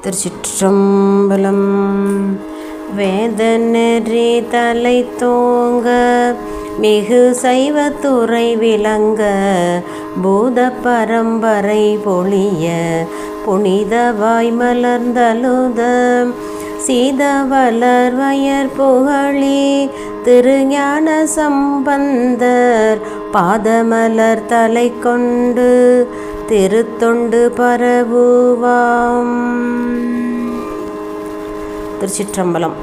திருச்சிற்றம்பலம். வேதநெறி தலை தோங்க மிகு சைவத்துறை விளங்க பூத பரம்பரை பொழிய புனிதவாய் மலர்ந்தழுத சீதவளர் வயற் புகழி திருஞான சம்பந்தர் பாதமலர் தலை கொண்டு திருத்தொண்டு பரவுவாம். திருச்சிற்றம்பலம்.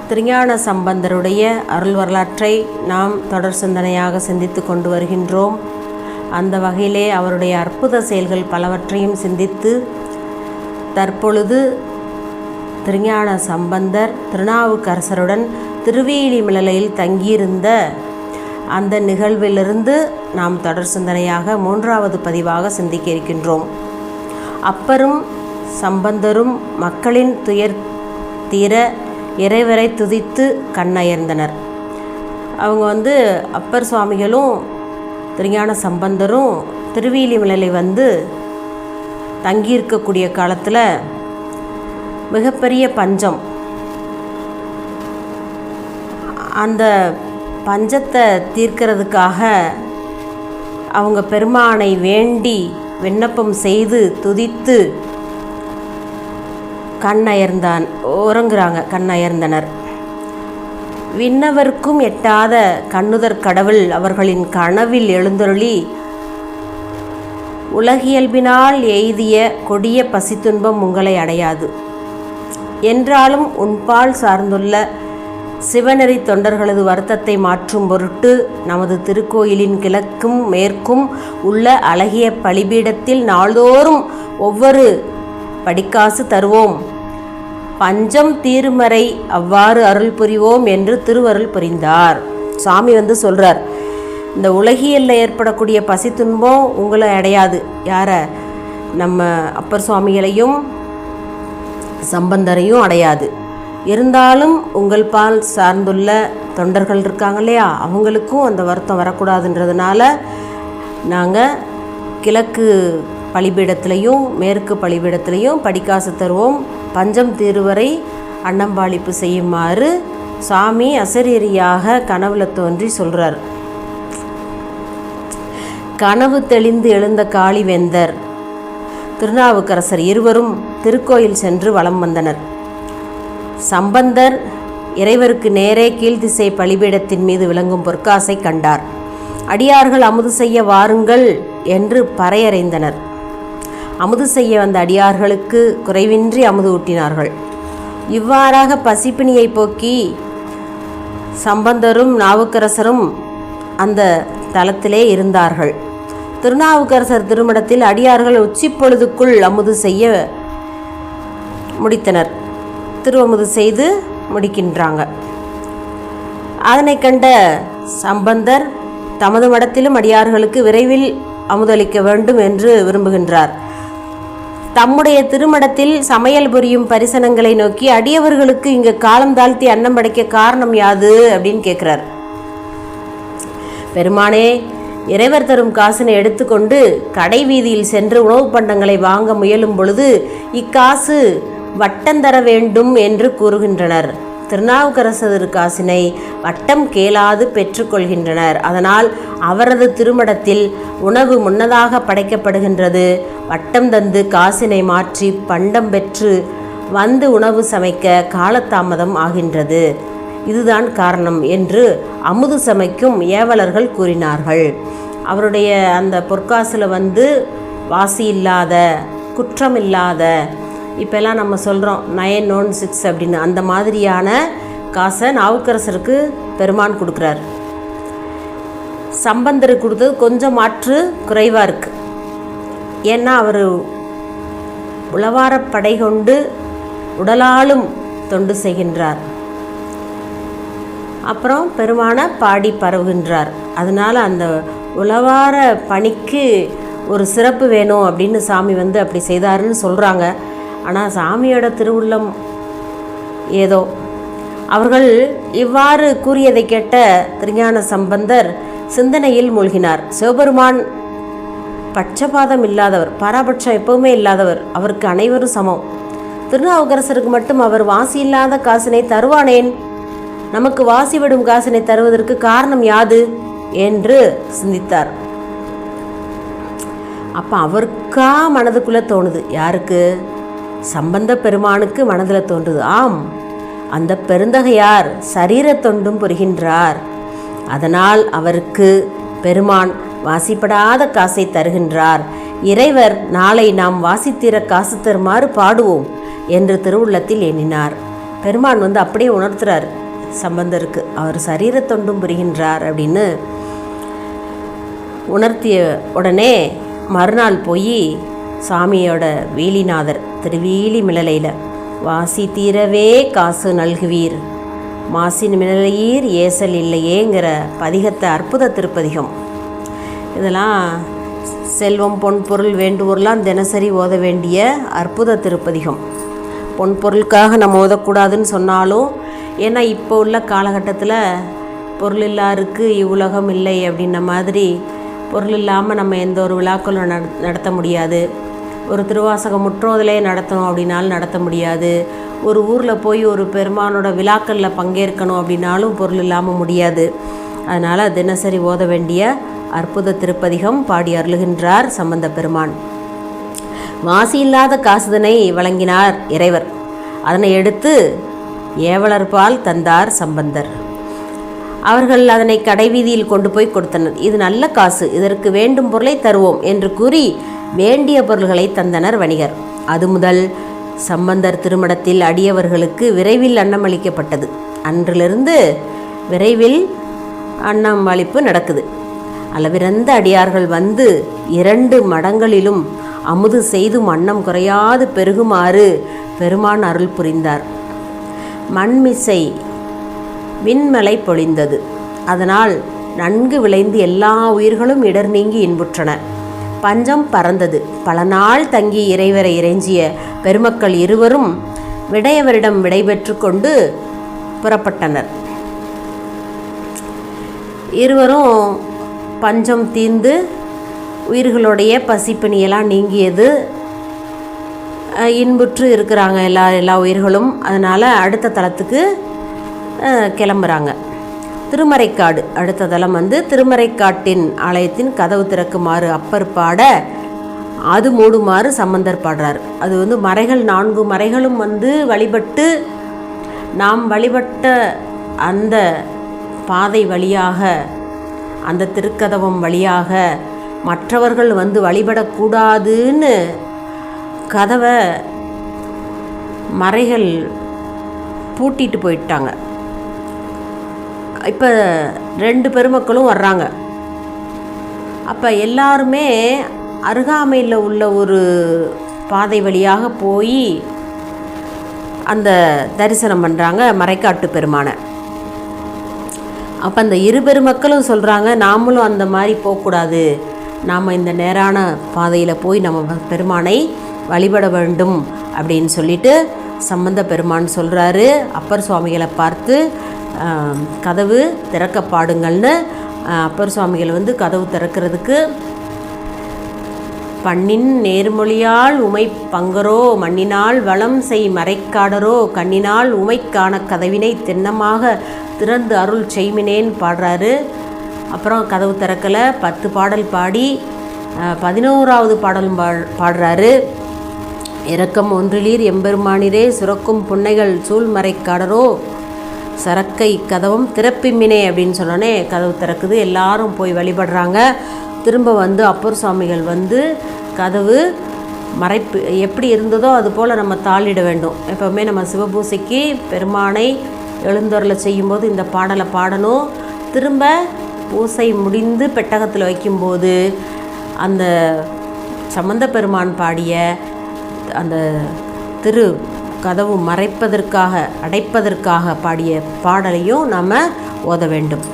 திருஞான சம்பந்தருடைய அருள் வரலாற்றை நாம் தொடர் சிந்தனையாக சிந்தித்து கொண்டு வருகின்றோம். அந்த வகையிலே அவருடைய அற்புத செயல்கள் பலவற்றையும் சிந்தித்து தற்பொழுது திருஞான சம்பந்தர் திருநாவுக்கரசருடன் திருவேலிமலையில் தங்கியிருந்த அந்த நிகழ்விலிருந்து நாம் தொடர் சிந்தனையாக 3வது பதிவாக சிந்திக்க இருக்கின்றோம். அப்பரும் சம்பந்தரும் மக்களின் துயர் தீர இறைவரை துதித்து கண்ணயர்ந்தனர். அவங்க அப்பர் சுவாமிகளும் திருஞான சம்பந்தரும் திருவேலிமலையில் தங்கியிருக்கக்கூடிய காலத்தில் மிகப்பெரிய பஞ்சம். அந்த பஞ்சத்தை தீர்க்கிறதுக்காக அவங்க பெருமானை வேண்டி விண்ணப்பம் செய்து துதித்து கண்ணயர்ந்தனர். விண்ணவர்க்கும் எட்டாத கண்ணுதற் கடவுள் அவர்களின் கனவில் எழுந்தருளி உலகியல்பினால் எய்திய கொடிய பசித்துன்பம் உங்களை அடையாது என்றாலும் உன்பால் சார்ந்துள்ள சிவநெறி தொண்டர்களது வருத்தத்தை மாற்றும் பொருட்டு நமது திருக்கோயிலின் கிழக்கும் மேற்கும் உள்ள அழகிய பலிபீடத்தில் நாள்தோறும் ஒவ்வொரு படிக்காசு தருவோம், பஞ்சம் தீருமறை அவ்வாறு அருள் புரிவோம் என்று திருவருள் புரிந்தார். சாமி சொல்கிறார், இந்த உலகியல்ல ஏற்படக்கூடிய பசி துன்பம் உங்களை அடையாது. யாரை? நம்ம அப்பர் சுவாமிகளையும் சம்பந்தரையும் அடையாது. இருந்தாலும் உங்கள் பால் சார்ந்துள்ள தொண்டர்கள் இருக்காங்க இல்லையா, அவங்களுக்கும் அந்த வருத்தம் வரக்கூடாதுன்றதுனால நாங்கள் கிழக்கு பலிபீடத்திலையும் மேற்கு பலிபீடத்திலையும் படிக்காசு தருவோம், பஞ்சம் தீருவரை அன்னம்பாளிப்பு செய்யுமாறு சாமி அசரீரியாக கனவுல தோன்றி சொல்கிறார். கனவு தெளிந்து எழுந்த காளிவேந்தர் திருநாவுக்கரசர் இருவரும் திருக்கோயில் சென்று வலம் வந்தனர். சம்பந்தர் இறைவருக்கு நேரே கீழ்த்திசை பலிபீடத்தின் மீது விளங்கும் பொற்காசை கண்டார். அடியார்கள் அமுது செய்ய வாருங்கள் என்று பறையறைந்தனர். அமுது செய்ய வந்த அடியார்களுக்கு குறைவின்றி அமுது ஊட்டினார்கள். இவ்வாறாக பசிப்பிணியை போக்கி சம்பந்தரும் நாவுக்கரசரும் அந்த தலத்திலே இருந்தார்கள். திருநாவுக்கரசர் திருமணத்தில் அடியார்கள் உச்சிப்பொழுதுக்குள் அமுது செய்ய முடித்தனர். திருவமுது செய்து முடிக்கின்றாங்க. அதனை கண்ட சம்பந்தர் தமது மடத்திலும் அடியார்களுக்கு விரைவில் அமுதளிக்க வேண்டும் என்று விரும்புகின்றார். தம்முடைய திருமடத்தில் சமையல் புரியும் பரிசனங்களை நோக்கி அடியவர்களுக்கு இங்கு காலம் தாழ்த்தி அன்னம் படைக்க காரணம் யாது அப்படின்னு கேட்கிறார். பெருமானே, இறைவர் தரும் காசினை எடுத்துக்கொண்டு கடை வீதியில் சென்று உணவு பண்டங்களை வாங்க முயலும் பொழுது இக்காசு வட்டந்தர வேண்டும் என்று கூறுகின்றனர். திருநாவுக்கரசர் காசினை வட்டம் கேளாது பெற்றுக்கொள்கின்றனர். அதனால் அவரது திருமடத்தில் உணவு முன்னதாக படைக்கப்படுகின்றது. வட்டம் தந்து காசினை மாற்றி பண்டம் பெற்று உணவு சமைக்க காலதாமதம் ஆகின்றது. இதுதான் காரணம் என்று அமுது சமைக்கும் ஏவலர்கள் கூறினார்கள். அவருடைய அந்த பொற்காசில் வாசி இல்லாத குற்றம் இல்லாத, இப்போல்லாம் நம்ம சொல்கிறோம் 916 அப்படின்னு, அந்த மாதிரியான காசை நாவுக்கரசருக்கு பெருமான் கொடுக்குறார். சம்பந்தருக்கு கொடுத்தது கொஞ்சம் மாற்று குறைவாக இருக்குது. ஏன்னா அவர் உளவாரப்படை கொண்டு உடலாலும் தொண்டு செய்கின்றார். அப்புறம் பெருமானை பாடி பரவுகின்றார். அதனால் அந்த உளவார பணிக்கு ஒரு சிறப்பு வேணும் அப்படின்னு சாமி அப்படி செய்தாருன்னு சொல்கிறாங்க. ஆனால் சாமியோட திருவுள்ளம் ஏதோ. அவர்கள் இவ்வாறு கூறியதை கேட்ட திருஞான சம்பந்தர் சிந்தனையில் மூழ்கினார். சிவபெருமான் பட்சபாதம் இல்லாதவர், பாராபட்சம் எப்பவுமே இல்லாதவர். அவருக்கு அனைவரும் சமம். திருநாவுக்கரசருக்கு மட்டும் அவர் வாசி இல்லாத காசினை தருவானேன், நமக்கு வாசி விடும் காசினை தருவதற்கு காரணம் யாது என்று சிந்தித்தார். அப்போ அவருக்கா மனதுக்குள்ளே தோணுது. யாருக்கு? சம்பந்த பெருமானுக்கு மனதில் தோன்றுது. ஆம், அந்த பெருந்தகையார் சரீர தொண்டும் புரிகின்றார். அதனால் அவருக்கு பெருமான் வாசிப்படாத காசை தருகின்றார். இறைவர் நாளை நாம் வாசித்தீர காசு தருமாறு பாடுவோம் என்று திருவுள்ளத்தில் எண்ணினார். பெருமான் அப்படியே உணர்த்துறார் சம்பந்தருக்கு, அவர் சரீர தொண்டும் புரிகின்றார் அப்படின்னு உணர்த்திய உடனே மறுநாள் போய் சாமியோட வேலிநாதர் திருவேலி மிளலையில் வாசி தீரவே காசு நல்குவீர் மாசின் மிளலையீர் ஏசல் இல்லையேங்கிற பதிகத்தை, அற்புத திருப்பதிகம். இதெல்லாம் செல்வம் பொன் பொருள் வேண்டுவோர்லாம் தினசரி ஓத வேண்டிய அற்புத திருப்பதிகம். பொன் பொருளுக்காக நம்ம ஓதக்கூடாதுன்னு சொன்னாலும், ஏன்னா இப்போ உள்ள காலகட்டத்தில் பொருள் இல்லாருக்கு இவ்வுலகம் இல்லை அப்படின்ன மாதிரி பொருள் இல்லாமல் நம்ம எந்த ஒரு விழாக்களும் நடத்த முடியாது. ஒரு திருவாசக முற்றோதலே நடத்தணும் அப்படின்னாலும் நடத்த முடியாது. ஒரு ஊரில் போய் ஒரு பெருமானோட விழாக்களில் பங்கேற்கணும் அப்படின்னாலும் பொருள் இல்லாமல் முடியாது. அதனால் தினசரி ஓத வேண்டிய அற்புத திருப்பதிகம் பாடி அருளுகின்றார் சம்பந்த பெருமான். வாசி இல்லாத காசுதனை வழங்கினார் இறைவர். அதனை எடுத்து ஏவலர்பால் தந்தார் சம்பந்தர். அவர்கள் அதனை கடைவீதியில் கொண்டு போய் கொடுத்தனர். இது நல்ல காசு, இதற்கு வேண்டும் பொருளை தருவோம் என்று கூறி வேண்டிய பொருள்களை தந்தனர் வணிகர். அது முதல் சம்பந்தர் திருமடத்தில் அடியவர்களுக்கு விரைவில் அன்னம் அளிக்கப்பட்டது. அன்றிலிருந்து விரைவில் அன்னம் அளிப்பு நடக்குது. அளவிறந்த அடியார்கள் வந்து 2 மடங்களிலும் அமுது செய்தும் அன்னம் குறையாது பெருகுமாறு பெருமான் அருள் புரிந்தார். மண்மிசை விண்மலை பொழிந்தது. அதனால் நன்கு விளைந்து எல்லா உயிர்களும் இடர் நீங்கி இன்புற்றன. பஞ்சம் பறந்தது. பல நாள் தங்கி இறைவரை இறைஞ்சிய பெருமக்கள் இருவரும் விடையவரிடம் விடைபெற்று கொண்டு புறப்பட்டனர். இருவரும் பஞ்சம் தீர்ந்து உயிர்களுடைய பசிப்பிணியெல்லாம் நீங்கியது. இன்புற்று இருக்கிறாங்க எல்லா உயிர்களும். அதனால் அடுத்த தலத்துக்கு கிளம்புறாங்க. திருமறைக்காடு அடுத்த தலம் திருமறைக்காட்டின் ஆலயத்தின் கதவு திறக்குமாறு அப்பர் பாட, அது மூடுமாறு சம்பந்தர் பாடுறார். அது மறைகள் 4 மறைகளும் வழிபட்டு நாம் வழிபட்ட அந்த பாதை வழியாக, அந்த திருக்கதவம் வழியாக மற்றவர்கள் வழிபடக்கூடாதுன்னு கதவை மறைகள் பூட்டிட்டு போயிட்டாங்க. இப்போ 2 பெருமக்களும் வர்றாங்க. அப்போ எல்லாருமே அருகாமையில் உள்ள ஒரு பாதை வழியாக போய் அந்த தரிசனம் பண்ணுறாங்க மறைக்காட்டு பெருமானை. அப்போ அந்த 2 பெருமக்களும் சொல்கிறாங்க, நாமளும் அந்த மாதிரி போகக்கூடாது, நாம் இந்த நேரான பாதையில் போய் நம்ம பெருமானை வழிபட வேண்டும் அப்படின்னு சொல்லிட்டு சம்பந்த பெருமான் சொல்கிறாரு. அப்பர் சுவாமிகளை பார்த்து கதவு திறக்க பாடுங்கள்னு அப்பர் சுவாமிகள் கதவு திறக்கிறதுக்கு, பண்ணின் நேர்மொழியால் உமை பங்கரோ மண்ணினால் வளம் செய் மறைக்காடரோ கண்ணினால் உமைக்கான கதவினை திண்ணமாக திறந்து அருள் செய்மினேன்னு பாடுறாரு. அப்புறம் கதவு திறக்கலை. 10 பாடல் பாடி 11வது பாடலும் பாடுறாரு. இரக்கம் ஒன்றிலீர் எம்பெருமானிரே சுரக்கும் புன்னைகள் சூழ் மறைக்காடரோ சரக்கை கதவும் திறப்பிமினே அப்படின்னு சொன்னோன்னே கதவு திறக்குது. எல்லாரும் போய் வழிபடுறாங்க. திரும்ப அப்பர் சுவாமிகள் கதவு மறைப்பு எப்படி இருந்ததோ அது போல் நம்ம தாளிட வேண்டும். எப்போவுமே நம்ம சிவபூசைக்கு பெருமானை எழுந்தருளை செய்யும்போது இந்த பாடலை பாடணும். திரும்ப பூசை முடிந்து பெட்டகத்தில் வைக்கும்போது அந்த சம்பந்த பெருமான் பாடிய அந்த திரு கதவு மறைப்பதற்காக அடைப்பதற்காக பாடிய பாடலையும் நாம் ஓத வேண்டும்.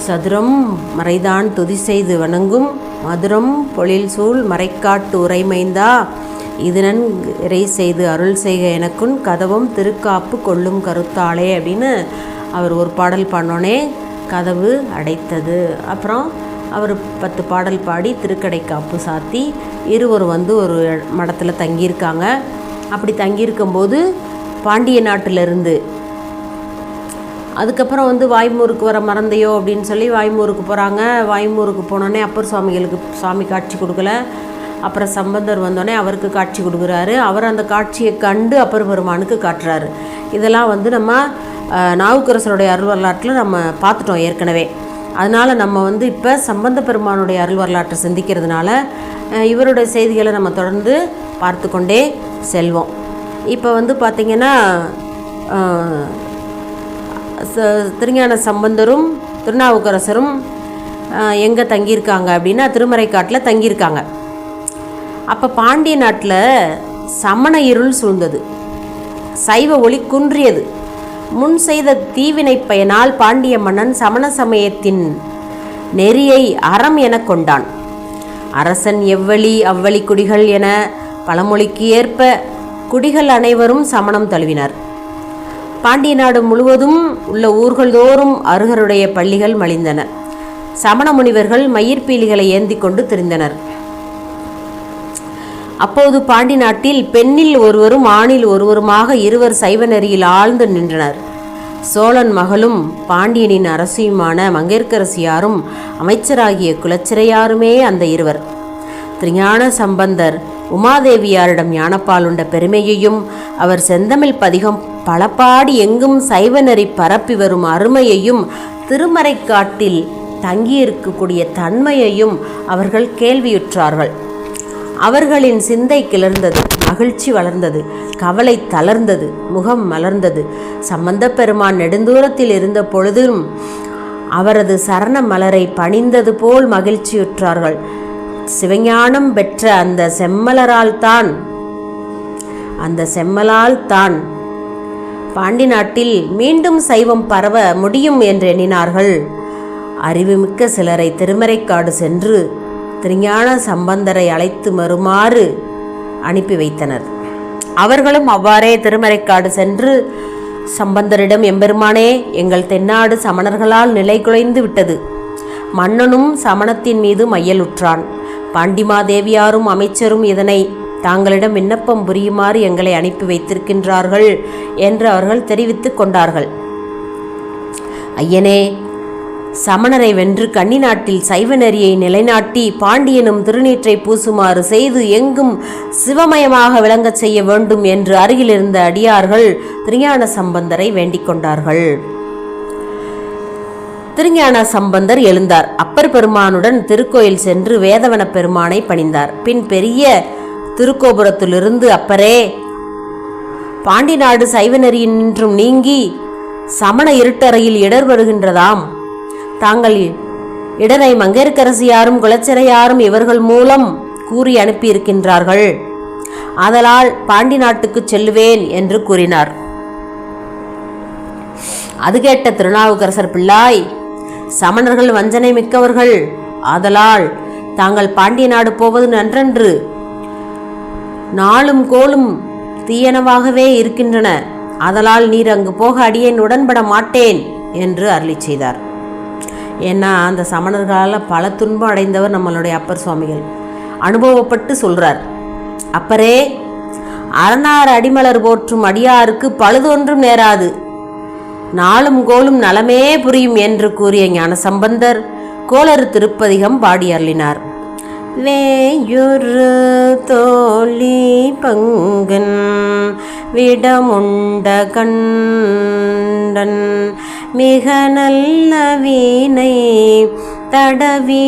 சதுரம் மறைதான் துதி செய்து வணங்கும் மதுரம் பொழில் சூழ் மறைக்காட்டு உரைமைந்தா இதனன் இறை செய்து அருள் செய்க எனக்குன் கதவும் திருக்காப்பு கொள்ளும் கருத்தாளே அப்படின்னு அவர் ஒரு பாடல் பாடினோடனே கதவு அடைத்தது. அப்புறம் அவர் 10 பாடல் பாடி திருக்கடை காப்பு சாத்தி இருவரும் வந்து ஒரு மடத்தில் தங்கியிருக்காங்க. அப்படி தங்கியிருக்கும்போது பாண்டிய நாட்டிலிருந்து அதுக்கப்புறம் வந்து வாய்மூருக்கு வர மறந்தையோ அப்படின்னு சொல்லி வாய்மூருக்கு போகிறாங்க. வாய்மூருக்கு போனோடனே அப்பர் சுவாமிகளுக்கு சாமி காட்சி கொடுக்கல. அப்புறம் சம்பந்தர் வந்தோடனே அவருக்கு காட்சி கொடுக்குறாரு. அவர் அந்த காட்சியை கண்டு அப்பர் பெருமானுக்கு காட்டுறாரு. இதெல்லாம் வந்து நம்ம நாவுக்கரசருடைய அருள் வரலாற்றில் நம்ம பார்த்துட்டோம் ஏற்கனவே. அதனால் நம்ம வந்து இப்போ சம்பந்த பெருமானுடைய அருள் வரலாற்றை சிந்திக்கிறதுனால இவருடைய செய்திகளை நம்ம தொடர்ந்து பார்த்து கொண்டே செல்வோம். இப்போ வந்து பார்த்திங்கன்னா திருஞான சம்பந்தரும் திருநாவுக்கரசரும் எங்கே தங்கியிருக்காங்க அப்படின்னா திருமறைக்காட்டில் தங்கியிருக்காங்க. அப்போ பாண்டிய நாட்டில் சமண இருள் சூழ்ந்தது, சைவ ஒளி குன்றியது. முன் செய்த தீவினை பயனால் பாண்டிய மன்னன் சமண சமயத்தின் நெறியை அறம் என கொண்டான். அரசன் எவ்வழி அவ்வழி குடிகள் என பழமொழிக்கு ஏற்ப குடிகள் அனைவரும் சமணம் தழுவினர். பாண்டிய நாடு முழுவதும் உள்ள ஊர்கள் தோறும் அருகருடைய பள்ளிகள் மலிந்தன. சமண முனிவர்கள் மயிர்பீலிகளை ஏந்தி கொண்டு திரிந்தனர். அப்போது பாண்டி நாட்டில் பெண்ணில் ஒருவரும் ஆணில் ஒருவருமாக இருவர் சைவ நெறியில் ஆழ்ந்து நின்றனர். சோழன் மகளும் பாண்டியனின் அரசியுமான மங்கையர்க்கரசியாரும் அமைச்சராகிய குலச்சிறையாருமே அந்த இருவர். திருஞான சம்பந்தர் உமாதேவியாரிடம் ஞானப்பாலுண்ட பெருமையையும் அவர் செந்தமிழ் பதிகம் பலபாடி எங்கும் சைவ நெறி பரப்பி வரும் அருமையையும் திருமறைக்காட்டில் தங்கியிருக்கக்கூடிய தன்மையையும் அவர்கள் கேள்வியுற்றார்கள். அவர்களின் சிந்தை கிளர்ந்தது, மகிழ்ச்சி வளர்ந்தது, கவலை தளர்ந்தது, முகம் மலர்ந்தது. சம்பந்த பெருமான் நெடுந்தூரத்தில் இருந்த பொழுதும் அவரது சரண மலரை பணிந்தது போல் மகிழ்ச்சியுற்றார்கள். சிவஞானம் பெற்ற அந்த செம்மலால் தான் பாண்டி நாட்டில் மீண்டும் சைவம் பரவ முடியும் என்று எண்ணினார்கள். அறிவுமிக்க சிலரை திருமறைக்காடு சென்று திருஞான சம்பந்தரை அழைத்து வருமாறு அனுப்பி வைத்தனர். அவர்களும் அவ்வாறே திருமறைக்காடு சென்று சம்பந்தரிடம், எம்பெருமானே, எங்கள் தென்னாடு சமணர்களால் நிலை குலைந்து விட்டது. மன்னனும் சமணத்தின் மீது மையலுற்றான். பாண்டிமாதேவியாரும் அமைச்சரும் இதனை தாங்களிடம் விண்ணப்பம் புரியுமாறு எங்களை அனுப்பி வைத்திருக்கின்றார்கள் என்று அவர்கள் தெரிவித்து கொண்டார்கள். ஐயனே, சமணரை வென்று கன்னி நாட்டில் சைவ நெறியை நிலைநாட்டி பாண்டியனும் திருநீற்றை பூசுமாறு செய்து எங்கும் சிவமயமாக விளங்கச் செய்ய வேண்டும் என்று அருகிலிருந்த அடியார்கள் திருஞான சம்பந்தரை வேண்டிக் கொண்டார்கள். திருஞான சம்பந்தர் எழுந்தார். அப்பர் பெருமானுடன் திருக்கோயில் சென்று வேதவன பெருமானை பணிந்தார். பின் பெரிய திருக்கோபுரத்திலிருந்து, அப்பரே, பாண்டி நாடு சைவ நெறியின்றும் நீங்கி சமண இருட்டறையில் இடர் வருகின்றதாம். தாங்கள் இடரை மங்கையர்க்கரசியாரும் குலச்சிறையாரும் இவர்கள் மூலம் கூறி அனுப்பியிருக்கின்றார்கள். ஆதலால் பாண்டி நாட்டுக்கு செல்லுவேன் என்று கூறினார். அது கேட்ட திருநாவுக்கரசர் பிள்ளாய், சமணர்கள் வஞ்சனை மிக்கவர்கள், ஆதலால் தாங்கள் பாண்டிய நாடு போவது நன்றன்று. நாளும் கோளும் தீயனவாகவே இருக்கின்றன. ஆதலால் நீர் அங்கு போக அடியேன் உடன்பட மாட்டேன் என்று அருளி செய்தார். ஏன்னா அந்த சமணர்களால் பல துன்பம் அடைந்தவர் நம்மளுடைய அப்பர் சுவாமிகள். அனுபவப்பட்டு சொல்றார். அப்பரே, அரணார் அடிமலர் போற்றும் அடியாருக்கு பழுதொன்றும் நேராது, நாளும் கோளும் நலமே புரியும் என்று கூறிய ஞான சம்பந்தர் கோளறு திருப்பதிகம் பாடி அருளினார். வேயுறு தோழி பங்கன் விடமுண்ட கண்டன் மிக நல்ல வீணை தடவி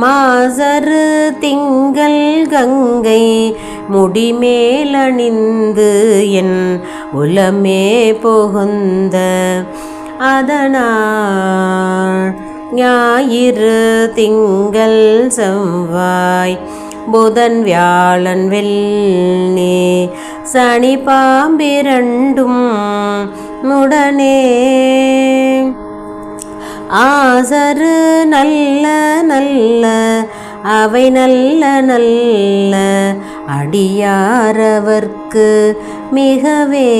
மாசரு திங்கள் கங்கை முடிமேலணிந்து என் உலமே புகுந்த அதனால் ஞாயிறு திங்கள் செவ்வாய் புதன் வியாழன் வெள்ளி சனி பாம்பிரண்டும் உடனே ஆசரு நல்ல நல்ல அவை நல்ல நல்ல அடியாரவர்க்கு மிகவே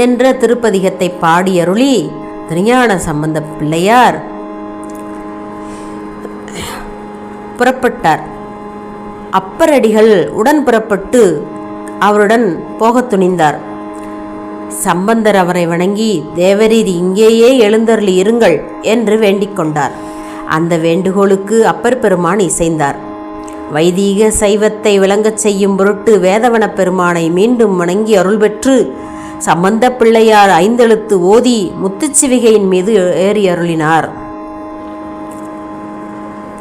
என்ற திருப்பதிகத்தை பாடியருளி திருஞான சம்பந்த பிள்ளையார் புறப்பட்டார். அப்பரடிகள் உடன் புறப்பட்டு அவருடன் போகத் துணிந்தார். சம்பந்தர் அவரை வணங்கி, தேவரீர் இங்கேயே எழுந்தருளி இருங்கள் என்று வேண்டிக் கொண்டார். அந்த வேண்டுகோளுக்கு அப்பர் பெருமான் இசைந்தார். வைதீக சைவத்தை விளங்கச் செய்யும் பொருட்டு வேதவன பெருமானை மீண்டும் வணங்கி அருள் பெற்று சம்பந்த பிள்ளையார் 5 எழுத்து ஓதி முத்துச்சிவிகையின் மீது ஏறி அருளினார்.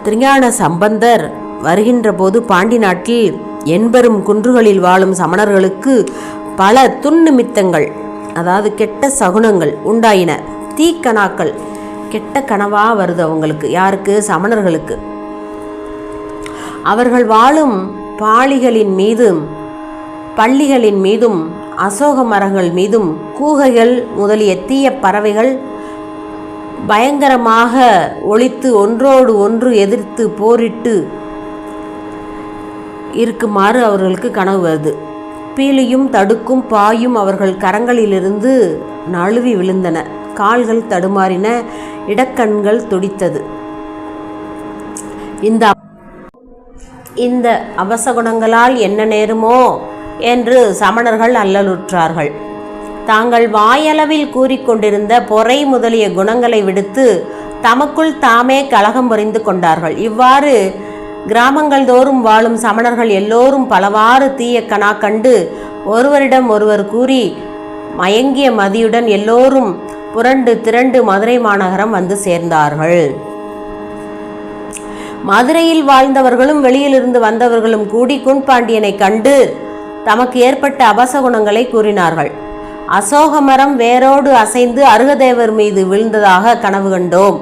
திருஞான சம்பந்தர் வருகின்ற போது பாண்டி நாட்டில் 80 குன்றுகளில் வாழும் சமணர்களுக்கு பல துன்னிமித்தங்கள், அதாவது கெட்ட சகுனங்கள் உண்டாயின. தீக்கணாக்கள், கெட்ட கனவா வருது அவங்களுக்கு. யாருக்கு? சமணர்களுக்கு. அவர்கள் வாழும் பாளிகளின் மீதும் பள்ளிகளின் மீதும் அசோக மரங்கள் மீதும் கூகைகள் முதலிய தீய பறவைகள் பயங்கரமாக ஒலித்து ஒன்றோடு ஒன்று எதிர்த்து போரிட்டு இருக்குமாறு அவர்களுக்கு கனவு வருது. பீலியும் தடுக்கும் பாயும் அவர்கள் கரங்களிலிருந்து நழுவி விழுந்தன. கால்கள் தடுமாறின, இடக்கண்கள் துடித்தது. இந்த அபசகுணங்களால் என்ன நேருமோ என்று சமணர்கள் அல்லலுற்றார்கள். தாங்கள் வாயளவில் கூறிக்கொண்டிருந்த பொறை முதலிய குணங்களை விடுத்து தமக்குள் தாமே கலகம் புரிந்து கொண்டார்கள். இவ்வாறு கிராமங்கள் தோறும் வாழும் சமணர்கள் எல்லோரும் பலவாறு தீய கணா கண்டு ஒருவரிடம் ஒருவர் கூறி மயங்கிய மதியுடன் எல்லோரும் புரண்டு திரண்டு மதுரை மாநகரம் வந்து சேர்ந்தார்கள். மதுரையில் வாழ்ந்தவர்களும் வெளியிலிருந்து வந்தவர்களும் கூடி குன்பாண்டியனை கண்டு தமக்கு ஏற்பட்ட அபசகுணங்களை கூறினார்கள். அசோகமரம் வேரோடு அசைந்து அருகதேவர் மீது விழுந்ததாக கனவு கண்டோம்.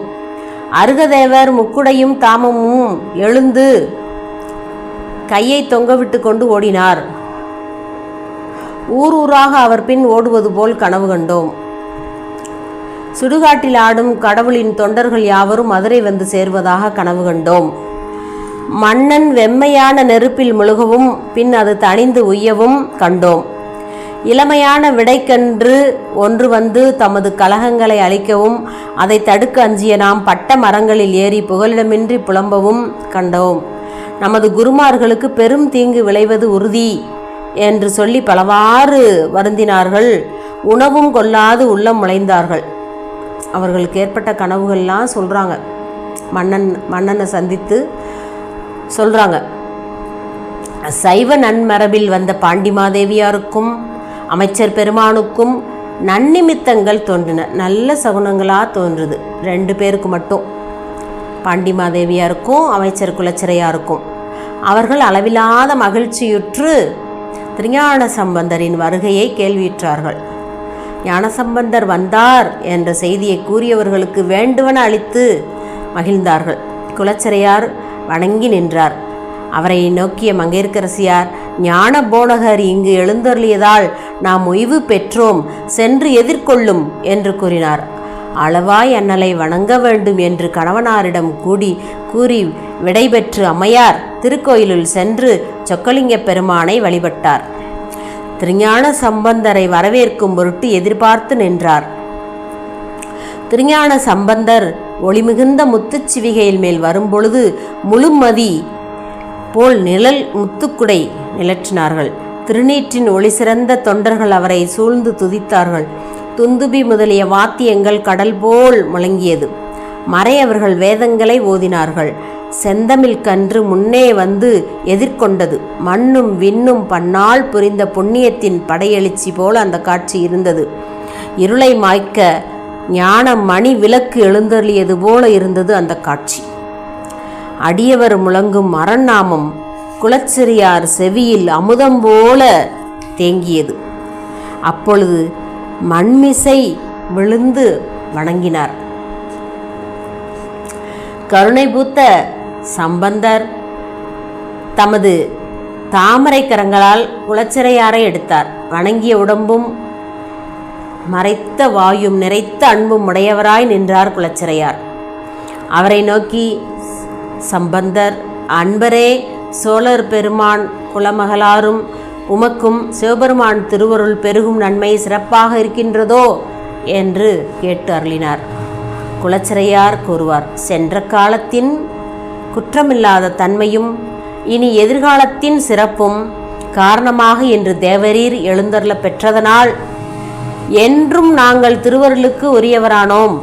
அருகதேவர் முக்குடையும் தாமமும் எழுந்து கையை தொங்கவிட்டு கொண்டு ஓடினார். ஊரூராக அவர் பின் ஓடுவது போல் கனவு கண்டோம். சுடுகாட்டில் ஆடும் கடவுளின் தொண்டர்கள் யாவரும் மதுரை வந்து சேர்வதாக கனவு கண்டோம். மன்னன் வெம்மையான நெருப்பில் முழுகவும் பின் அது தணிந்து உய்யவும் கண்டோம். இளமையான விடைக்கன்று ஒன்று வந்து தமது கலகங்களை அழிக்கவும் அதை தடுக்க அஞ்சிய நாம் பட்ட மரங்களில் ஏறி புகலிடமின்றி புலம்பவும் கண்டோம். நமது குருமார்களுக்கு பெரும் தீங்கு விளைவது உறுதி என்று சொல்லி பலவாறு வருந்தினார்கள். உணவும் கொள்ளாது உள்ளம் முளைந்தார்கள். அவர்களுக்கு ஏற்பட்ட கனவுகள்லாம் சொல்கிறாங்க. மன்னனை சந்தித்து சொல்கிறாங்க. சைவ நன்மரபில் வந்த பாண்டிமாதேவியாருக்கும் அமைச்சர் பெருமானுக்கும் நன்னிமித்தங்கள் தோன்றின. நல்ல சகுனங்களாக தோன்றுது 2 பேருக்கு மட்டும், பாண்டிமாதேவியாருக்கும் அமைச்சர் குலச்சிறையாருக்கும். அவர்கள் அளவில்லாத மகிழ்ச்சியுற்று திருஞான சம்பந்தரின் வருகையை கேள்வியுற்றார்கள். ஞானசம்பந்தர் வந்தார் என்ற செய்தியை கூறியவர்களுக்கு வேண்டுவன அளித்து மகிழ்ந்தார்கள். குலச்சிறையார் வணங்கி நின்றார். அவரை நோக்கிய மங்கையர்க்கரசியார், ஞான போனகர் இங்கு எழுந்தருளியதால் நாம் ஓய்வு பெற்றோம், சென்று எதிர்கொள்ளும் என்று கூறினார். அளவாய் அண்ணலை வணங்க வேண்டும் என்று கணவனாரிடம் கூறி விடைபெற்று அம்மையார் திருக்கோயிலுள் சென்று சொக்கலிங்க பெருமானை வழிபட்டார். திருஞான சம்பந்தரை வரவேற்கும் பொருட்டு எதிர்பார்த்து நின்றார். திருஞான சம்பந்தர் ஒளிமிகுந்த முத்துச்சிவிகையில் மேல் வரும்பொழுது முழுமதி போல் நிழல் முத்துக்குடை நிலற்றினார்கள். திருநீற்றின் ஒளி சிறந்த தொண்டர்கள் அவரை சூழ்ந்து துதித்தார்கள். துந்துபி முதலிய வாத்தியங்கள் கடல் போல் முழங்கியது. மறையவர்கள் வேதங்களை ஓதினார்கள். செந்தமிழ் கன்று முன்னே வந்து எதிர்கொண்டது. மண்ணும் விண்ணும் பன்னால் புரிந்த புண்ணியத்தின் படையெழுச்சி போல அந்த காட்சி இருந்தது. இருளை மாய்க்க ஞான மணி விளக்கு எழுந்தருளியது போல இருந்தது அந்த காட்சி. அடியவர் முழங்கும் அரண்நாமம் குலச்சிறையார் செவியில் அமுதம் போல தேங்கியது. அப்பொழுது மண்மிசை விழுந்து வணங்கினார். கருணை பூத்த சம்பந்தர் தமது தாமரை கரங்களால் குலச்சிறையாரை எடுத்தார். வணங்கிய உடம்பும் மறைத்த வாயும் நிறைத்த அன்பும் உடையவராய் நின்றார் குலச்சிறையார். அவரை நோக்கி, சம்பந்தர், அன்பரே, சோழர் பெருமான் குலமகளாரும் உமக்கும் சிவபெருமான் திருவருள் பெருகும் நன்மை சிறப்பாக இருக்கின்றதோ என்று கேட்டு அருளினார். குலச்சிறையார் கூறுவார், சென்ற காலத்தின் குற்றமில்லாத தன்மையும் இனி எதிர்காலத்தின் சிறப்பும் காரணமாக இன்று தேவரீர் எழுந்தருள பெற்றதனால் என்றும் நாங்கள் திருவருளுக்கு உரியவரானோம்.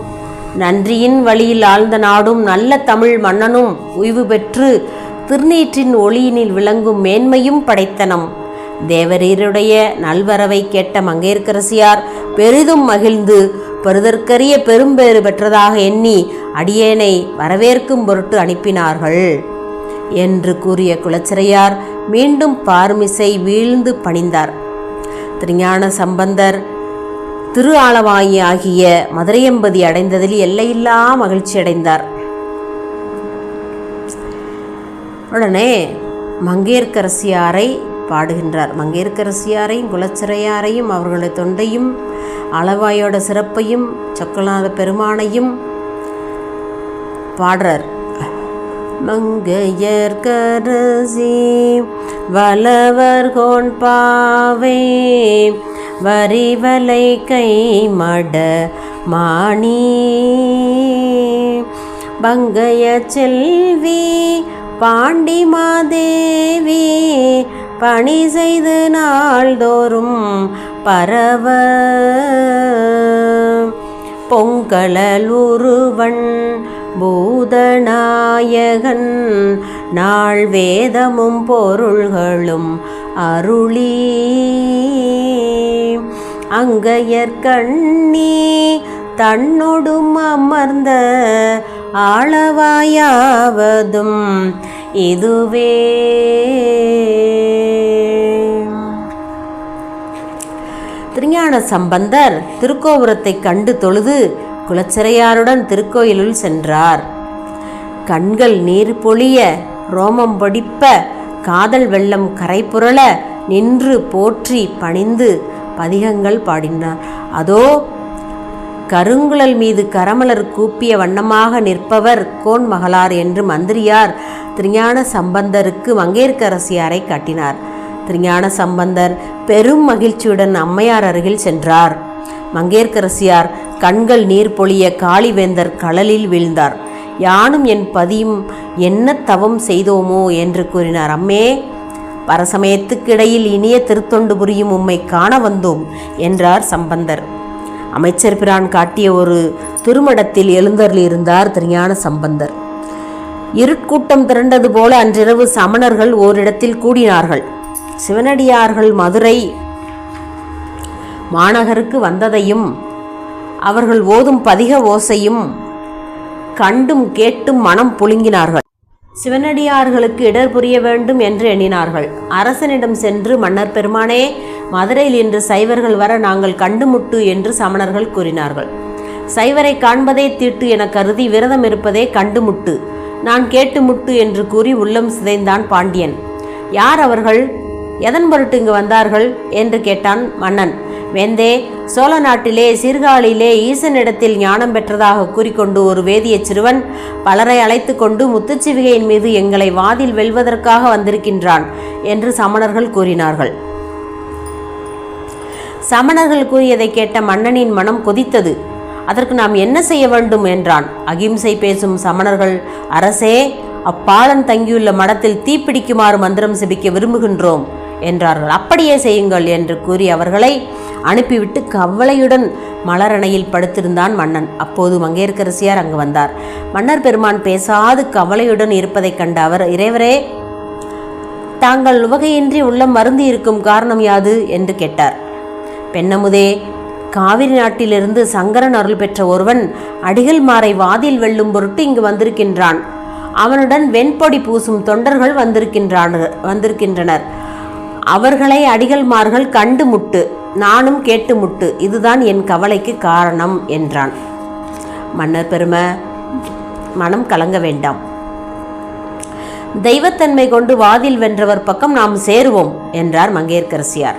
நன்றியின் வழியில் ஆழ்ந்த நாடும் நல்ல தமிழ் மன்னனும் உய்வு பெற்று திருநீற்றின் ஒளியினில் விளங்கும் மேன்மையும் படைத்தனம். தேவரீருடைய நல்வரவை கேட்ட மங்கையர்க்கரசியார் பெரிதும் மகிழ்ந்து பெறுதற்கரிய பெரும்பேறு பெற்றதாக எண்ணி அடியேனை வரவேற்கும் பொருட்டு அனுப்பினார்கள் என்று கூறிய குலச்சிறையார் மீண்டும் பார்மிசை வீழ்ந்து பணிந்தார். திருஞான சம்பந்தர் திரு ஆலவாயி ஆகிய மதுரையம்பதி அடைந்ததில் எல்லையில்லா மகிழ்ச்சி அடைந்தார். உடனே மங்கையர்க்கரசியாரை பாடுகின்றார். மங்கையர்க்கரசியாரையும் குலச்சிறையாரையும் அவர்களது தொண்டையும் ஆலவாயோட சிறப்பையும் சொக்கநாத பெருமானையும் பாடுறார். மங்கையர்க்கரசி வளவர் கோண்பாவே வரிவலை கை மட மாணி பங்கைய செல்வி பாண்டி மாதேவி பணி செய்து நாள்தோறும் பரவ பொங்கலூருவன் பூதநாயகன் நாள் வேதமும் பொருள்களும் அருளி அங்கையர்கண்ணி தன்னொடும் அமர்ந்த ஆளவாயாவதும் இதுவே. திருஞான சம்பந்தர் திருக்கோபுரத்தை கண்டு தொழுது குலச்சிறையாருடன் திருக்கோயிலுள் சென்றார். கண்கள் நீர் பொழிய, ரோமம் பொடிப்ப, காதல் வெள்ளம் கரை புரள நின்று போற்றி பணிந்து பதிகங்கள் பாடினார். அதோ கருங்குழல் மீது கரமலர் கூப்பிய வண்ணமாக நிற்பவர் கோன் மகளார் என்று மந்திரியார் திருஞான சம்பந்தருக்கு மங்கையர்க்கரசியாரை காட்டினார். திருஞான சம்பந்தர் பெரும் மகிழ்ச்சியுடன் அம்மையார் அருகில் சென்றார். மங்கையர்க்கரசியார் கண்கள் நீர் பொழிய காளிவேந்தர் கடலில் வீழ்ந்தார். யானும் என் பதியும் என்ன தவம் செய்தோமோ என்று கூறினார். அம்மே, பரசமயத்துக்கிடையில் இனிய திருத்தொண்டு புரியும் உம்மை காண வந்தோம் என்றார் சம்பந்தர். அமைச்சர் பிரான் காட்டிய ஒரு திருமடத்தில் எழுந்தருளியிருந்தார் திருஞான சம்பந்தர். இருட்கூட்டம் திரண்டது போல அன்றிரவு சமணர்கள் ஓரிடத்தில் கூடினார்கள். சிவனடியார்கள் மதுரை மாநகருக்கு வந்ததையும் அவர்கள் ஓதும் பதிக ஓசையும் கண்டும் கேட்டும் மனம் புழுங்கினார்கள். சிவனடியார்களுக்கு இடர் புரிய வேண்டும் என்று எண்ணினார்கள். அரசனிடம் சென்று, மன்னர் பெருமானே, மதுரையில் இன்று சைவர்கள் வர நாங்கள் கண்டுமுட்டு என்று சமணர்கள் கூறினார்கள். சைவரை காண்பதே தீட்டு என கருதி விரதம் இருப்பதே கண்டுமுட்டு, நான் கேட்டுமுட்டு என்று கூறி உள்ளம் சிதைந்தான் பாண்டியன். யார் அவர்கள்? எதன் பொருட்டு இங்கு வந்தார்கள் என்று கேட்டான் மன்னன். வேந்தே, சோழ நாட்டிலே சீர்காழியிலே ஈசனிடத்தில் ஞானம் பெற்றதாக கூறிக்கொண்டு ஒரு வேதிய சிறுவன் பலரை அழைத்து கொண்டு முத்துச்சிவிகையின் மீது எங்களை வாதில் வெல்வதற்காக வந்திருக்கின்றான் என்று சமணர்கள் கூறினார்கள். சமணர்கள் கூறியதை கேட்ட மன்னனின் மனம் கொதித்தது. அதற்கு நாம் என்ன செய்ய வேண்டும் என்றான். அகிம்சை பேசும் சமணர்கள், அரசே, அப்பாலன் தங்கியுள்ள மடத்தில் தீப்பிடிக்குமாறு மந்திரம் செபிக்க விரும்புகின்றோம் என்றார்கள். அப்படியே செய்யுங்கள் என்று கூறி அவர்களை அனுப்பிவிட்டு கவலையுடன் மலரணையில் படுத்திருந்தான் மன்னன். அப்போது மங்கையர்க்கரசியார் அங்கு வந்தார். மன்னர் பெருமான் பேசாது கவலையுடன் இருப்பதைக் கண்ட அவர், இறைவரே, தாங்கள் உவகையின்றி உள்ளம் வருந்தி இருக்கும் காரணம் யாது என்று கேட்டார். பெண்ணமுதே, காவிரி நாட்டிலிருந்து சங்கரன் அருள் பெற்ற ஒருவன் அடிகள் மாறை வாதில் வெல்லும் பொருட்டு இங்கு வந்திருக்கின்றான். அவனுடன் வெண்பொடி பூசும் தொண்டர்கள் வந்திருக்கின்றனர். அவர்களை அடிகள்மார்கள் கண்டு முட்டு, நானும் கேட்டு முட்டு, இதுதான் என் கவலைக்கு காரணம் என்றான். மன்னர் பெருமை, மனம் கலங்க வேண்டாம். தெய்வத்தன்மை கொண்டு வாதில் வென்றவர் பக்கம் நாம் சேருவோம் என்றார் மங்கையர்க்கரசியார்.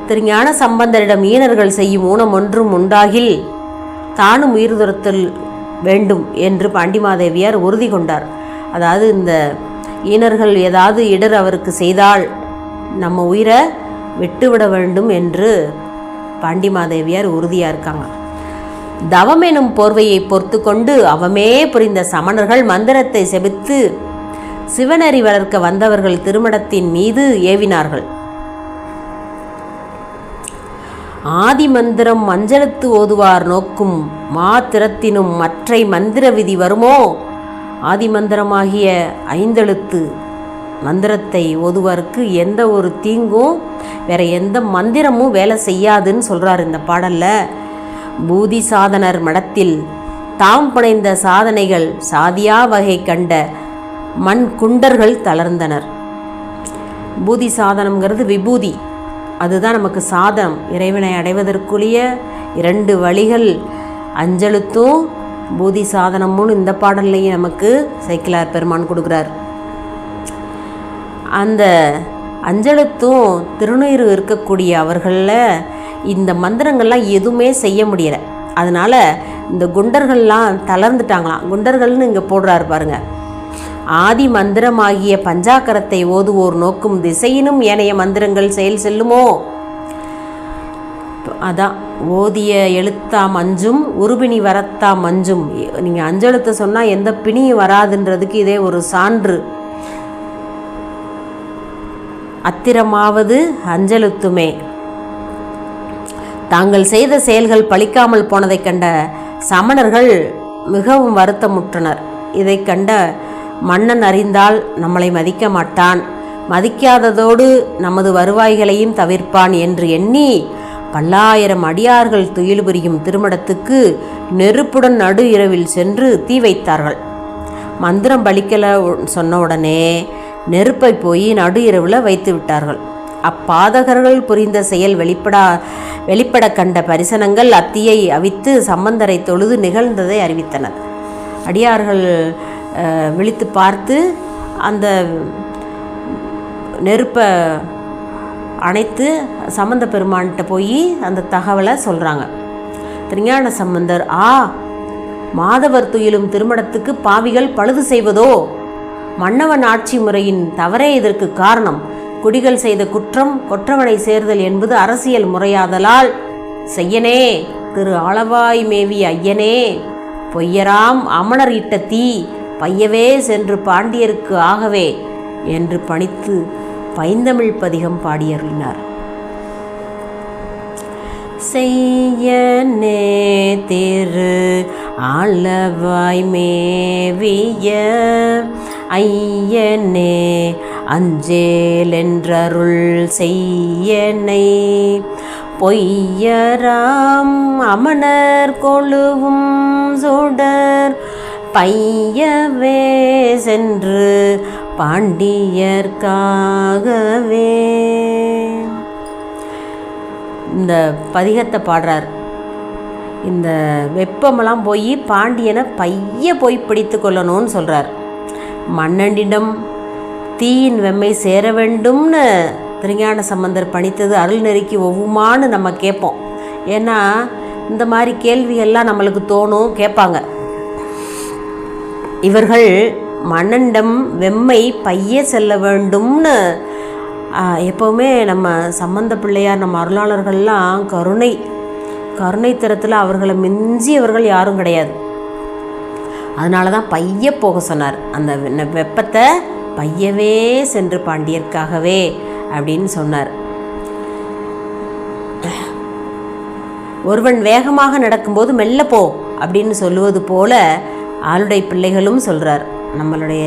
திருஞான சம்பந்தரிடம் ஈனர்கள் செய்யும் ஊனம் ஒன்றும் உண்டாகில் தானும் உயிர் துறத்தல் வேண்டும் என்று பாண்டிமாதேவியார் உறுதி கொண்டார். அதாவது இந்த ஈனர்கள் ஏதாவது இடர் அவருக்கு செய்தால் நம்ம உயிரை விட்டுவிட வேண்டும் என்று பாண்டிமாதேவியார் உறுதியாக இருக்காங்க. தவம் எனும் போர்வையை பொறுத்து கொண்டு அவமே புரிந்த சமணர்கள் மந்திரத்தை செபித்து சிவனறி வளர்க்க வந்தவர்கள் திருமணத்தின் மீது ஏவினார்கள். ஆதி மந்திரம் மஞ்சளத்து ஓதுவார் நோக்கும் மாத்திரத்தினும் மற்றை மந்திர விதி வருமோ? ஆதி மந்திரமாகிய 5 எழுத்து மந்திரத்தை ஓதுவாருக்கு எந்த ஒரு தீங்கும் வேற எந்த மந்திரமும் வேலை செய்யாதுன்னு சொல்றார் இந்த பாடல்ல. பூதி சாதனர் மடத்தில் தாம் புனைந்த சாதனைகள் சாதியா வகை கண்ட மண் குண்டர்கள் தளர்ந்தனர். பூதி சாதனம்ங்கிறது விபூதி, அதுதான் நமக்கு சாதனம். இறைவனை அடைவதற்குரிய 2 வழிகள் அஞ்செழுத்தும் பூதி சாதனமும் இந்த பாடல்லையும் நமக்கு சேக்கிழார் பெருமான் கொடுக்குறார். அந்த அஞ்செழுத்தும் திருநீறு இருக்கக்கூடிய அவர்களில் இந்த மந்திரங்கள்லாம் எதுவுமே செய்ய முடியலை. அதனால் இந்த குண்டர்கள்லாம் தளர்ந்துட்டாங்களாம். குண்டர்கள்னு இங்கே போடுறாரு பாருங்க. ஆதி மந்திரமாகிய பஞ்சாக்கரத்தை ஓதுவோர் நோக்கும் திசையினும் ஏனைய மந்திரங்கள் செயல் செல்லுமோ? அதான் ஓதிய எழுத்தா மஞ்சும் உருபிணி வரத்தா மஞ்சும். நீங்கள் அஞ்செழுத்தை சொன்னால் எந்த பிணியும் வராதுன்றதுக்கு இதே ஒரு சான்று. அத்திரமாவது அஞ்செழுத்துமே. தாங்கள் செய்த செயல்கள் பலிக்காமல் போனதைக் கண்ட சமணர்கள் மிகவும் வருத்தமுற்றனர். இதை கண்ட மன்னன் அறிந்தால் நம்மளை மதிக்க மாட்டான், மதிக்காததோடு நமது வருவாய்களையும் தவிர்ப்பான் என்று எண்ணி 1000 அடியார்கள் துயில் புரியும் திருமடத்துக்கு நெருப்புடன் நடு இரவில் சென்று தீ வைத்தார்கள். மந்திரம் பலிக்கல சொன்ன உடனே நெருப்பை போய் நடு இரவில் வைத்து விட்டார்கள். அப்பாதகர்கள் புரிந்த செயல் வெளிப்பட கண்ட பரிசனங்கள் அத்தியை அவித்து சம்பந்தரை தொழுது நிகழ்ந்ததை அறிவித்தனர். அடியார்கள் விழித்து பார்த்து அந்த நெருப்பை அணைத்து சம்பந்த பெருமான்கிட்ட போய் அந்த தகவலை சொல்கிறாங்க. திருஞான சம்பந்தர், மாதவர் துயிலும் திருமணத்துக்கு பாவிகள் பழுது செய்வதோ? மன்னவன் ஆட்சி முறையின் தவறே இதற்கு காரணம். குடிகள் செய்த குற்றம் கொற்றவனை சேர்தல் என்பது அரசியல் முறையாதலால் செய்யனே திரு ஆளவாய் மேவி ஐயனே பொய்யராம் அமணர் இட்ட தீ பையவே சென்று பாண்டியருக்கு ஆகவே என்று பணித்து பைந்தமிழ் பதிகம் பாடியருளினார். செய்யனே திரு ஆளவாய் மேவிய ஐயனே அஞ்சேலென்றருள் செய்யனை பொய்யராம் அமணர் கொழுவும் சுடர் பையவே சென்று பாண்டியர்க்காகவே. இந்த பதிகத்தை பாடுறார். இந்த வெப்பமெல்லாம் போய் பாண்டியனை போய் பிடித்து கொள்ளணும்னு சொல்கிறார். மன்னனிடம் தீயின் வெம்மை சேர வேண்டும்னு திருஞான சம்பந்தர் பணித்தது அருள் நெறிக்கு ஒவ்வுமான்னு நம்ம கேட்போம். ஏன்னா இந்த மாதிரி கேள்விகள்லாம் நம்மளுக்கு தோணும், கேட்பாங்க. இவர்கள் மன்னனிடம் வெம்மை பைய செல்ல வேண்டும்னு எப்போவுமே நம்ம சம்பந்த பிள்ளையார் நம்ம அருளாளர்கள்லாம் கருணை தரத்தில் அவர்களை மிஞ்சியவர்கள் யாரும் கிடையாது. அதனால தான் பைய போக சொன்னார். அந்த வெப்பத்தை பையவே சென்று பாண்டியர்க்காகவே அப்படின்னு சொன்னார். ஒருவன் வேகமாக நடக்கும்போது மெல்ல போ அப்படின்னு சொல்லுவது போல ஆளுடை பிள்ளைகளும் சொல்கிறார். நம்மளுடைய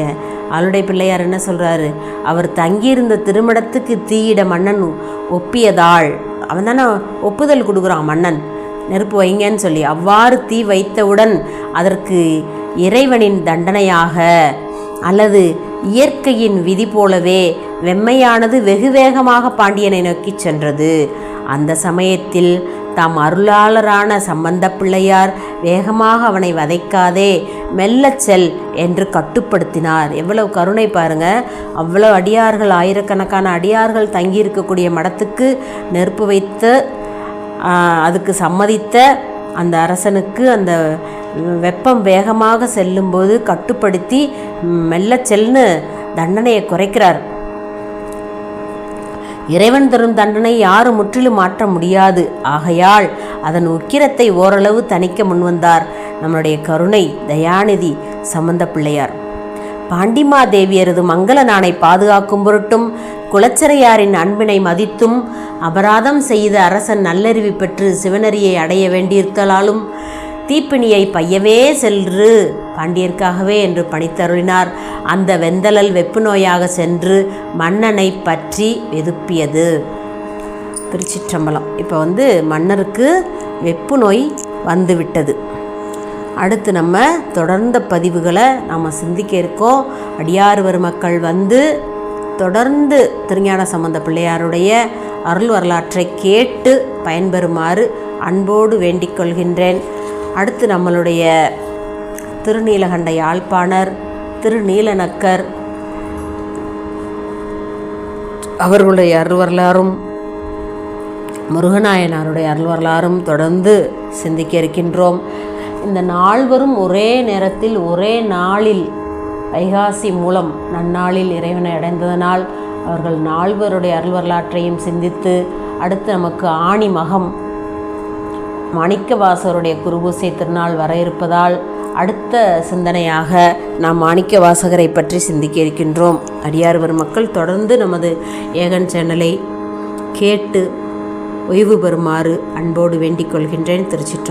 ஆளுடை பிள்ளையார் என்ன சொல்கிறாரு? அவர் தங்கியிருந்த திருமணத்துக்கு தீயிட மன்னன் ஒப்பியதாள். அவன் தானே ஒப்புதல் கொடுக்குறான் மன்னன், நெருப்பு வைங்கன்னு சொல்லி. அவ்வாறு தீ வைத்தவுடன் அதற்கு இறைவனின் தண்டனையாக அல்லது இயற்கையின் விதி போலவே வெம்மையானது வெகு வேகமாக பாண்டியனை நோக்கி சென்றது. அந்த சமயத்தில் தாம் அருளாளரான சம்பந்த பிள்ளையார் வேகமாக அவனை வதைக்காதே மெல்லச் செல் என்று கட்டுப்படுத்தினார். எவ்வளவு கருணை பாருங்க! அவ்வளோ அடியார்கள், ஆயிரக்கணக்கான அடியார்கள் தங்கியிருக்கக்கூடிய மடத்துக்கு நெருப்பு வைத்து அதுக்கு சம்மதித்த அந்த அரசனுக்கு அந்த வெப்பம் வேகமாக செல்லும்போது கட்டுப்படுத்தி மெல்ல செல்னு தண்டனையை குறைக்கிறார். இறைவன் தரும் தண்டனை யாரும் முற்றிலும் மாற்ற முடியாது. ஆகையால் அதன் உக்கிரத்தை ஓரளவு தணிக்க முன்வந்தார் நம்முடைய கருணை தயாநிதி சம்பந்த பிள்ளையார். பாண்டிமாதேவியரது மங்கள நாணை பாதுகாக்கும் பொருட்டும் குலச்சிறையாரின் அன்பினை மதித்தும் அபராதம் செய்த அரசன் நல்லறிவு பெற்று சிவனரியை அடைய வேண்டியிருத்தலாலும் தீப்பிணியை பையவே சென்று பாண்டியர்க்காகவே என்று பணித்தருளினார். அந்த வெந்தலல் வெப்பு நோயாக சென்று மன்னனை பற்றி வெதுப்பியது. திருச்சிற்றம்பலம். இப்போ மன்னருக்கு வெப்பு நோய் வந்துவிட்டது. அடுத்து நம்ம தொடர்ந்த பதிவுகளை நாம் சிந்திக்க இருக்கோம். அடியார் மக்கள் தொடர்ந்து திருஞான சம்பந்த பிள்ளையாருடைய அருள் வரலாற்றை கேட்டு பயன்பெறுமாறு அன்போடு வேண்டிக் கொள்கின்றேன். அடுத்து நம்மளுடைய திருநீலகண்ட யாழ்ப்பாணர் திருநீலநக்கர் அவர்களுடைய அருள் வரலாறும் முருகநாயனாருடைய அருள் வரலாறும் தொடர்ந்து சிந்திக்க இருக்கின்றோம். இந்த நால்வரும் ஒரே நேரத்தில் ஒரே நாளில் வைகாசி மூலம் நன்னாளில் இறைவனை அடைந்ததனால் அவர்கள் நால்வருடைய அருள் வரலாற்றையும் சிந்தித்து அடுத்து நமக்கு ஆணி மகம் மாணிக்கவாசகருடைய குருபூசை திருநாள் வர இருப்பதால் அடுத்த சிந்தனையாக நாம் மாணிக்க வாசகரை பற்றி சிந்திக்க இருக்கின்றோம். அடியார் மக்கள் தொடர்ந்து நமது ஏகன் சேனலை கேட்டு ஓய்வு பெறுமாறு அன்போடு வேண்டிக் கொள்கின்றேன். திருச்சிற்றம்பலம்.